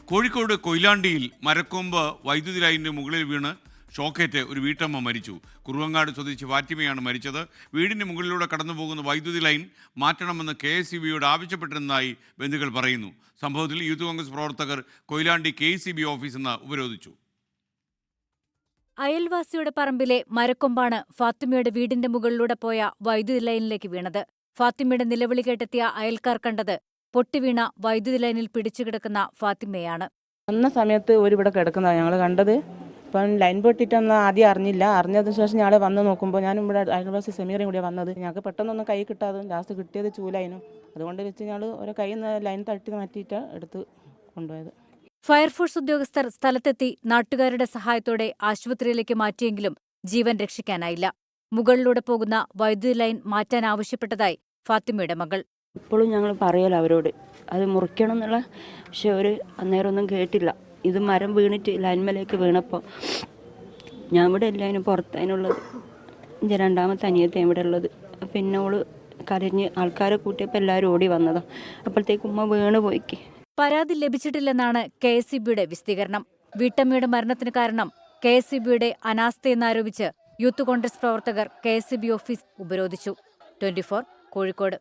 കോഴിക്കോട് കൊയിലാണ്ടിയിൽ മരക്കൊമ്പ് വൈദ്യുതി ലൈനിന് മുകളിൽ വീണ് ഷോക്കേറ്റ് ഒരു വീട്ടമ്മ മരിച്ചു. കുറുവങ്ങാട് സ്വദേശി ഫാത്തിമയാണ് മരിച്ചത്. വീടിന് മുകളിലൂടെ കടന്നുപോകുന്ന വൈദ്യുതി ലൈൻ മാറ്റണമെന്ന് KSEBയോട് ആവശ്യപ്പെട്ടിരുന്നതായി ബന്ധുക്കൾ പറയുന്നു. സംഭവത്തിൽ യൂത്ത് കോൺഗ്രസ് പ്രവർത്തകർ കൊയിലാണ്ടി KSEB ഓഫീസ് ഇന്ന് ഉപരോധിച്ചു. അയൽവാസിയുടെ പറമ്പിലെ മരക്കൊമ്പാണ് ഫാത്തിമയുടെ വീടിന്റെ മുകളിലൂടെ പോയ വൈദ്യുതി ലൈനിലേക്ക് വീണത്. ഫാത്തിമയുടെ നിലവിളി കേട്ടെത്തിയ അയൽക്കാർ കണ്ടത് പൊട്ടിവീണ വൈദ്യുതി ലൈനിൽ പിടിച്ചുകിടക്കുന്ന ഫാത്തിമയാണ്. വന്ന സമയത്ത് ഇവിടെ കിടക്കുന്നതാണ് ഞങ്ങൾ കണ്ടത്. ഇപ്പം ലൈൻ പൊട്ടിയിട്ടൊന്നും ആദ്യം അറിഞ്ഞില്ല. അറിഞ്ഞതിന് ശേഷം ഞങ്ങൾ വന്ന് നോക്കുമ്പോൾ ഞാനും ഇവിടെ അയൽവാസി സമീറയും കൂടിയാണ് വന്നത്. ഞങ്ങൾക്ക് പെട്ടെന്നൊന്നും കൈ കിട്ടാതെ ലാസ്റ്റ് കിട്ടിയത് ചൂലായിരുന്നു. അതുകൊണ്ട് വെച്ച് ഞങ്ങൾ ഒരു കൈയിൽ നിന്ന് ലൈൻ തട്ടി മാറ്റിയിട്ട് എടുത്ത് കൊണ്ടുപോയത്. ഫയർഫോഴ്സ് ഉദ്യോഗസ്ഥർ സ്ഥലത്തെത്തി നാട്ടുകാരുടെ സഹായത്തോടെ ആശുപത്രിയിലേക്ക് മാറ്റിയെങ്കിലും ജീവൻ രക്ഷിക്കാനായില്ല. മുകളിലൂടെ പോകുന്ന വൈദ്യുതി ലൈൻ മാറ്റാൻ ആവശ്യപ്പെട്ടതായി ഫാത്തിമയുടെ മകൾ. ഇപ്പോഴും ഞങ്ങൾ പറയല അവരോട് അത് മുറിക്കണം എന്നുള്ള, പക്ഷെ അവർ അന്നേരം ഒന്നും കേട്ടില്ല. ഇത് മരം വീണിട്ട് ലൈൻമേലേക്ക് വീണപ്പോൾ ഞാൻ ഇവിടെ ഇല്ല, അതിന് പുറത്തതിനുള്ളത്. എൻ്റെ രണ്ടാമത്തെ അനിയത്തെ ഇവിടെ ഉള്ളത്. പിന്നെ ഓള് കരഞ്ഞ് ആൾക്കാരെ കൂട്ടിയപ്പോൾ എല്ലാവരും ഓടി വന്നതാണ്. അപ്പോഴത്തേക്ക് ഉമ്മ വീണ് പോയിക്ക്. പരാതി ലഭിച്ചിട്ടില്ലെന്നാണ് KSEBയുടെ വിശദീകരണം. വീട്ടമ്മയുടെ മരണത്തിന് കാരണം KSEBയുടെ അനാസ്ഥയെന്നാരോപിച്ച് യൂത്ത് കോൺഗ്രസ് പ്രവർത്തകർ KSEB ഓഫീസ് ഉപരോധിച്ചു. 24 കോഴിക്കോട്.